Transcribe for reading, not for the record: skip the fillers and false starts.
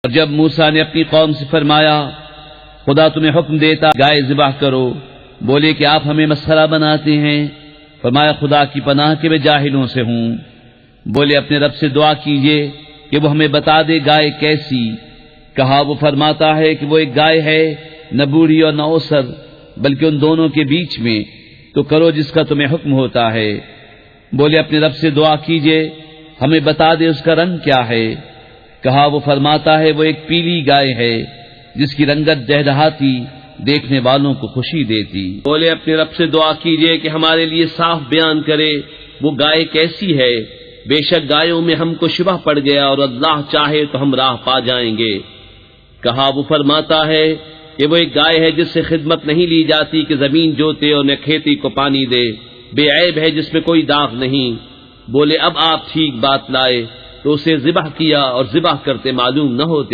اور جب موسیٰ نے اپنی قوم سے فرمایا خدا تمہیں حکم دیتا گائے ذبح کرو، بولے کہ آپ ہمیں مسخرہ بناتے ہیں۔ فرمایا خدا کی پناہ کہ میں جاہلوں سے ہوں۔ بولے اپنے رب سے دعا کیجئے کہ وہ ہمیں بتا دے گائے کیسی۔ کہا وہ فرماتا ہے کہ وہ ایک گائے ہے، نہ بوڑھی اور نہ اوسر، بلکہ ان دونوں کے بیچ میں، تو کرو جس کا تمہیں حکم ہوتا ہے۔ بولے اپنے رب سے دعا کیجئے ہمیں بتا دے اس کا رنگ کیا ہے۔ کہا وہ فرماتا ہے وہ ایک پیلی گائے ہے جس کی رنگت دہدہاتی دیکھنے والوں کو خوشی دیتی۔ بولے اپنے رب سے دعا کیجئے کہ ہمارے لیے صاف بیان کرے وہ گائے کیسی ہے، بے شک گایوں میں ہم کو شبہ پڑ گیا اور اللہ چاہے تو ہم راہ پا جائیں گے۔ کہا وہ فرماتا ہے کہ وہ ایک گائے ہے جس سے خدمت نہیں لی جاتی کہ زمین جوتے اور نہ کھیتی کو پانی دے، بے عیب ہے جس میں کوئی داغ نہیں۔ بولے اب آپ ٹھیک بات لائے تو اسے ذبح کیا اور ذبح کرتے معلوم نہ ہوتے